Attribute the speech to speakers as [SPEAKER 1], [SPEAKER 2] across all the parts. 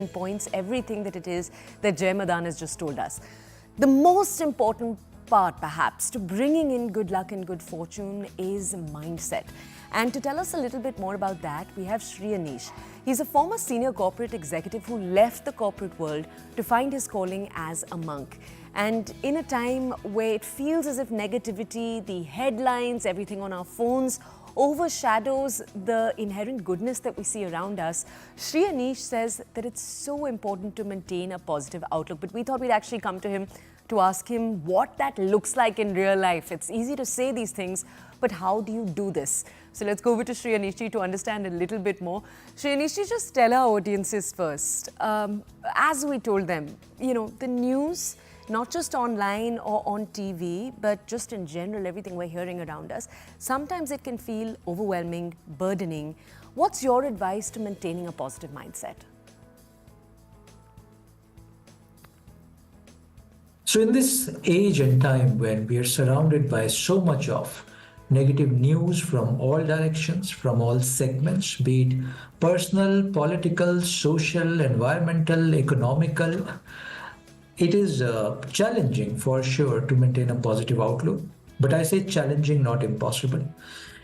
[SPEAKER 1] points everything that it is that Jay Madan has just told us. The most important part, perhaps, to bringing in good luck and good fortune is mindset. And to tell us a little bit more about that, we have Anish. He's a former senior corporate executive who left the corporate world to find his calling as a monk. And in a time where it feels as if negativity, the headlines, everything on our phones overshadows the inherent goodness that we see around us, Anish says that it's so important to maintain a positive outlook. But we thought we'd actually come to him to ask him what that looks like in real life. It's easy to say these things, but how do you do this? So let's go over to Anish to understand a little bit more. Anish, just tell our audiences first. As we told them, the news, not just online or on TV, but just in general, everything we're hearing around us, sometimes it can feel overwhelming, burdening. What's your advice to maintaining a positive mindset?
[SPEAKER 2] So in this age and time when we are surrounded by so much of negative news from all directions, from all segments, be it personal, political, social, environmental, economical, it is challenging for sure to maintain a positive outlook. But I say challenging, not impossible.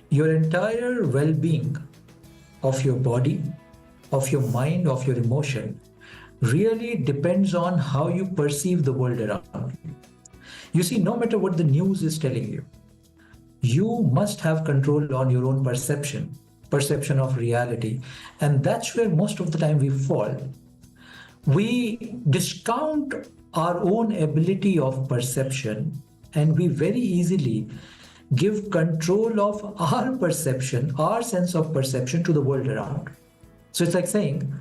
[SPEAKER 2] Your entire well-being of your body, of your mind, of your emotion really depends on how you perceive the world around you. You see, no matter what the news is telling you, you must have control on your own perception of reality. And that's where most of the time we fall. We discount our own ability of perception, and we very easily give control of our perception, our sense of perception to the world around. So it's like saying,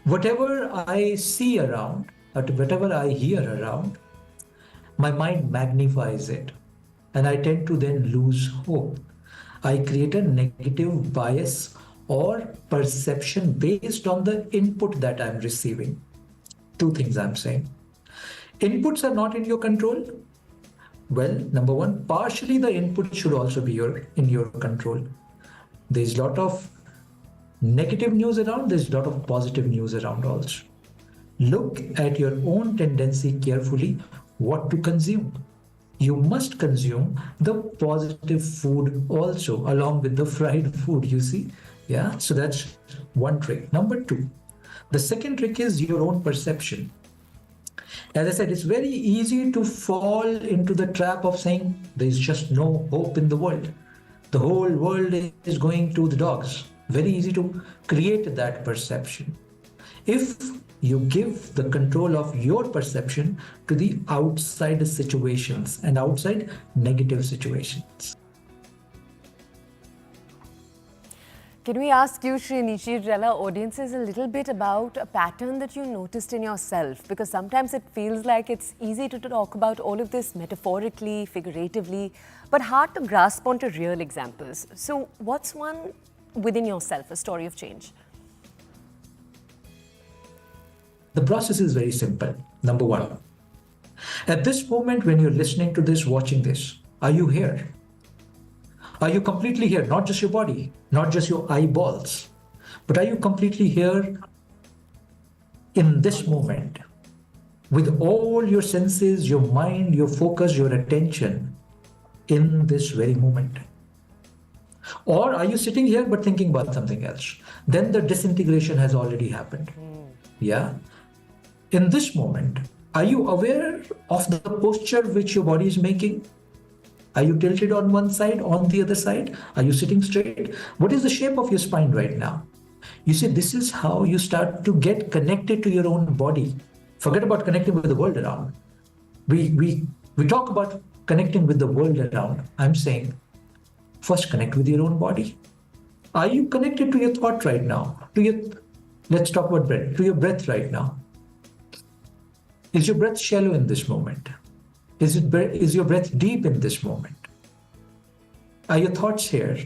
[SPEAKER 2] whatever I see around, or whatever I hear around, my mind magnifies it. And I tend to then lose hope. I create a negative bias or perception based on the input that I'm receiving. Two things I'm saying. Inputs are not in your control. Well, number one, partially the input should also be in your control. There's a lot of negative news around, there's a lot of positive news around also. Look at your own tendency carefully, what to consume. You must consume the positive food also, along with the fried food, you see. Yeah, so that's one trick. Number two, the second trick is your own perception. As I said, it's very easy to fall into the trap of saying there's just no hope in the world. The whole world is going to the dogs. Very easy to create that perception. If you give the control of your perception to the outside situations and outside negative situations.
[SPEAKER 1] Can we ask you, Anish, to tell our audiences a little bit about a pattern that you noticed in yourself? Because sometimes it feels like it's easy to talk about all of this metaphorically, figuratively, but hard to grasp onto real examples. So what's one within yourself, a story of change?
[SPEAKER 2] The process is very simple. Number one, at this moment when you're listening to this, watching this, are you here? Are you completely here? Not just your body, not just your eyeballs, but are you completely here in this moment with all your senses, your mind, your focus, your attention in this very moment? Or are you sitting here but thinking about something else? Then the disintegration has already happened. Yeah. In this moment, are you aware of the posture which your body is making? Are you tilted on one side, on the other side? Are you sitting straight? What is the shape of your spine right now? You see, this is how you start to get connected to your own body. Forget about connecting with the world around. We talk about connecting with the world around. I'm saying, first connect with your own body. Are you connected to your thought right now? Let's talk about breath. To your breath right now. Is your breath shallow in this moment? Is your breath deep in this moment? Are your thoughts here?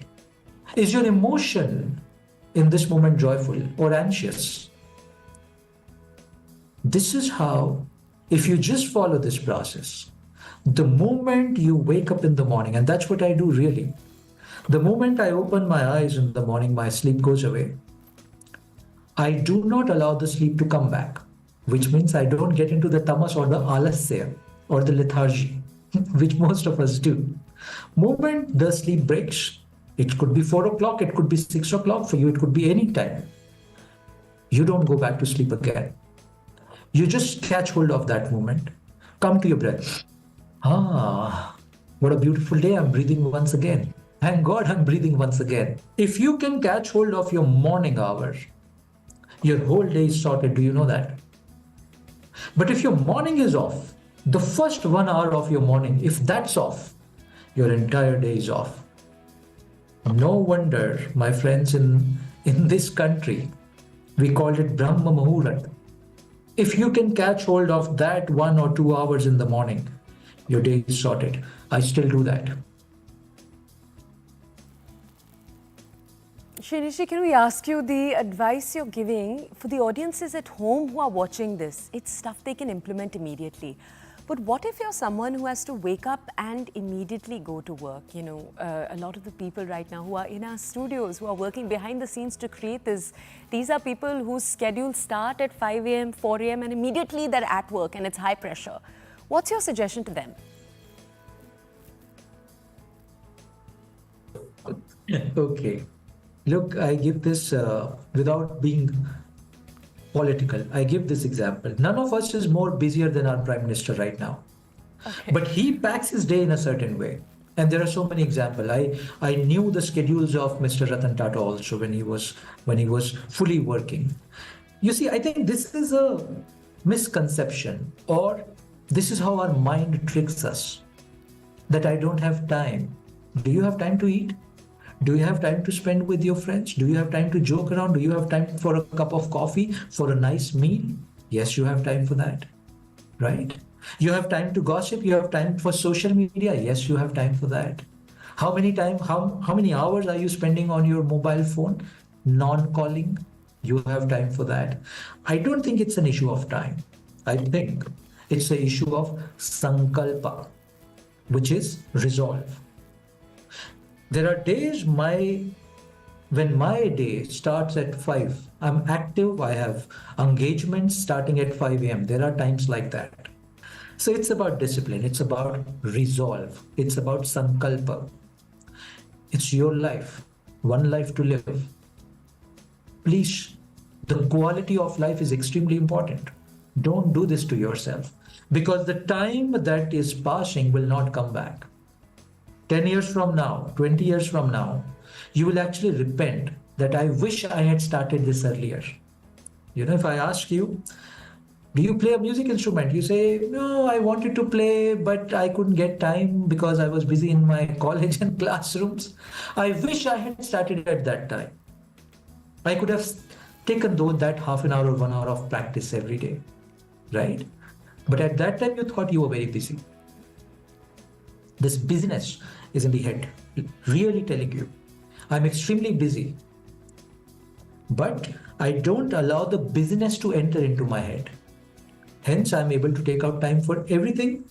[SPEAKER 2] Is your emotion in this moment joyful or anxious? This is how, if you just follow this process, the moment you wake up in the morning, and that's what I do really, the moment I open my eyes in the morning, my sleep goes away. I do not allow the sleep to come back, which means I don't get into the tamas or the alasya or the lethargy, which most of us do. Moment the sleep breaks, it could be 4 o'clock, it could be 6 o'clock, for you, it could be any time. You don't go back to sleep again. You just catch hold of that moment, come to your breath. Ah, what a beautiful day, I'm breathing once again. Thank God I'm breathing once again. If you can catch hold of your morning hour, your whole day is sorted. Do you know that? But if your morning is off, the first 1 hour of your morning, if that's off, your entire day is off. No wonder, my friends, in this country, we called it Brahma Muhurat. If you can catch hold of that 1 or 2 hours in the morning, your day is sorted. I still do that.
[SPEAKER 1] Shinishi, can we ask you the advice you're giving for the audiences at home who are watching this? It's stuff they can implement immediately. But what if you're someone who has to wake up and immediately go to work? You know, a lot of the people right now who are in our studios, who are working behind the scenes to create this, these are people whose schedules start at 5 a.m., 4 a.m. and immediately they're at work and it's high pressure. What's your suggestion to them?
[SPEAKER 2] Okay. Look, I give this without being political. I give this example. None of us is more busier than our Prime Minister right now.
[SPEAKER 1] Okay.
[SPEAKER 2] But he packs his day in a certain way. And there are so many examples. I knew the schedules of Mr. Ratan Tata also when he was fully working. You see, I think this is a misconception, or this is how our mind tricks us, that I don't have time. Do you have time to eat? Do you have time to spend with your friends? Do you have time to joke around? Do you have time for a cup of coffee, for a nice meal? Yes, you have time for that, right? You have time to gossip. You have time for social media. Yes, you have time for that. How many hours are you spending on your mobile phone? Non-calling. You have time for that. I don't think it's an issue of time. I think it's an issue of sankalpa, which is resolve. There are days when my day starts at 5, I'm active, I have engagements starting at 5 a.m. There are times like that. So it's about discipline, it's about resolve, it's about sankalpa. It's your life, one life to live. Please, the quality of life is extremely important. Don't do this to yourself, because the time that is passing will not come back. 10 years from now, 20 years from now, you will actually repent that I wish I had started this earlier. You know, if I ask you, do you play a music instrument? You say, no, I wanted to play, but I couldn't get time because I was busy in my college and classrooms. I wish I had started at that time. I could have taken that half an hour or 1 hour of practice every day, right? But at that time, you thought you were very busy. This busyness is in the head, really telling you, I'm extremely busy. But I don't allow the busyness to enter into my head. Hence, I'm able to take out time for everything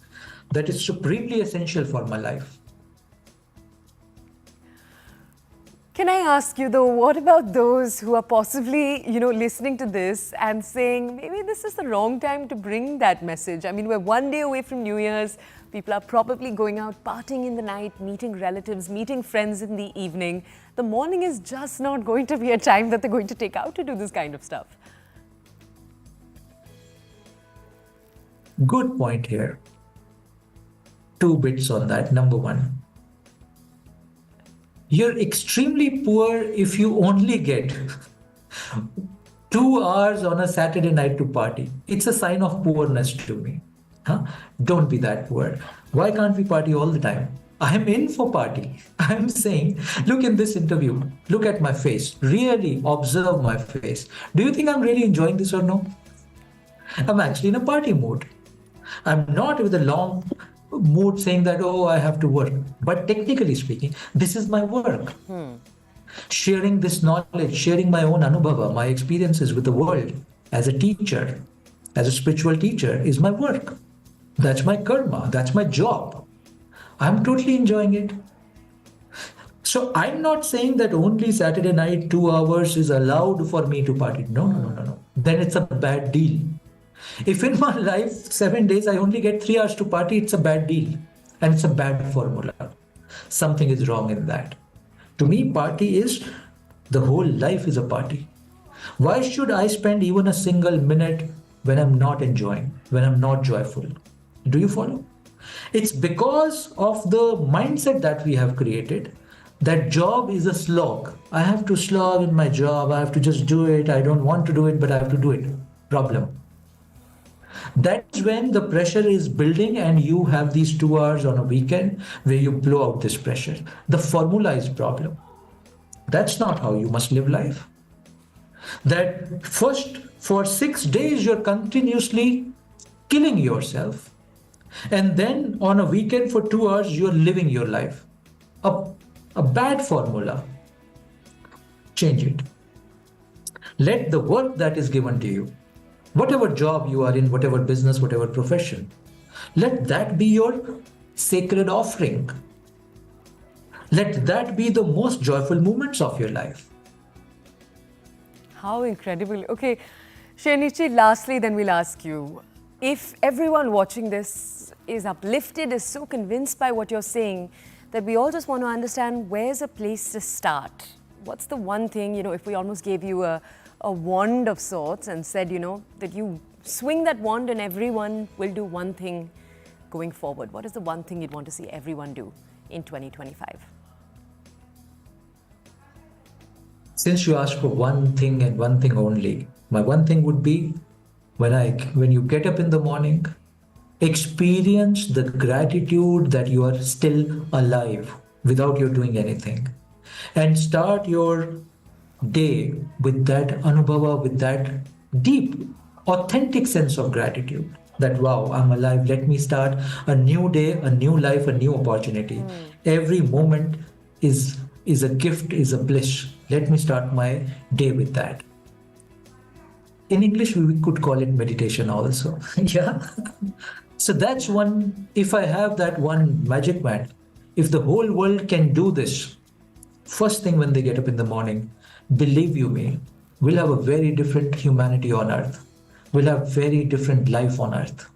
[SPEAKER 2] that is supremely essential for my life.
[SPEAKER 1] Can I ask you though, what about those who are possibly, listening to this and saying, maybe this is the wrong time to bring that message? I mean, we're one day away from New Year's. People are probably going out, partying in the night, meeting relatives, meeting friends in the evening. The morning is just not going to be a time that they're going to take out to do this kind of stuff.
[SPEAKER 2] Good point here. 2 bits on that. Number 1. You're extremely poor if you only get 2 hours on a Saturday night to party. It's a sign of poorness to me. Don't be that poor. Why can't we party all the time? I'm in for party. I'm saying, look in this interview, look at my face, really observe my face. Do you think I'm really enjoying this or no? I'm actually in a party mood. I'm not with a long mood saying that, oh, I have to work. But technically speaking, this is my work. Sharing this knowledge, sharing my own anubhava, my experiences with the world as a teacher, as a spiritual teacher is my work. That's my karma. That's my job. I'm totally enjoying it. So I'm not saying that only Saturday night 2 hours is allowed for me to party. No, no, no, no, no. Then it's a bad deal. If in my life 7 days I only get 3 hours to party, it's a bad deal. And it's a bad formula. Something is wrong in that. To me, party is the whole life is a party. Why should I spend even a single minute when I'm not enjoying, when I'm not joyful? Do you follow? It's because of the mindset that we have created that job is a slog. I have to slog in my job. I have to just do it. I don't want to do it, but I have to do it. Problem. That's when the pressure is building and you have these 2 hours on a weekend where you blow out this pressure. The formula is problem. That's not how you must live life. That first for 6 days you're continuously killing yourself, and then on a weekend for 2 hours you're living your life. A bad formula. Change it. Let the work that is given to you, whatever job you are in, whatever business, whatever profession, let that be your sacred offering. Let that be the most joyful moments of your life.
[SPEAKER 1] How incredible. Okay, Anish, lastly, then we'll ask you, if everyone watching this is uplifted, is so convinced by what you're saying, that we all just want to understand where's a place to start. What's the one thing, if we almost gave you a wand of sorts and said, that you swing that wand and everyone will do one thing going forward. What is the one thing you'd want to see everyone do in 2025?
[SPEAKER 2] Since you asked for one thing and one thing only, my one thing would be when you get up in the morning, experience the gratitude that you are still alive without you doing anything. And start your day with that anubhava, with that deep, authentic sense of gratitude. That, wow, I'm alive. Let me start a new day, a new life, a new opportunity. Every moment is a gift, is a bliss. Let me start my day with that. In English, we could call it meditation also. Yeah. So that's one, if I have that one magic wand, if the whole world can do this, first thing when they get up in the morning, believe you me, we'll have a very different humanity on earth. We'll have very different life on earth.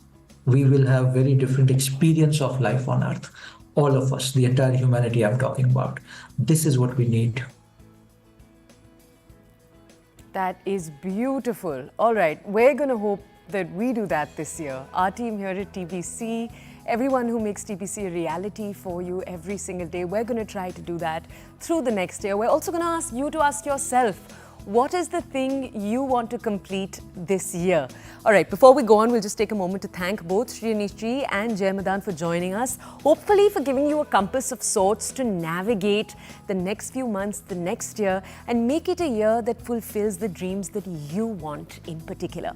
[SPEAKER 2] We will have very different experience of life on earth. All of us, the entire humanity I'm talking about. This is what we need.
[SPEAKER 1] That is beautiful. All right, we're going to hope that we do that this year. Our team here at TBC, everyone who makes TBC a reality for you every single day, we're going to try to do that through the next year. We're also going to ask you to ask yourself, what is the thing you want to complete this year? All right, before we go on, we'll just take a moment to thank both Anish and Jai Madan for joining us. Hopefully for giving you a compass of sorts to navigate the next few months, the next year, and make it a year that fulfills the dreams that you want in particular.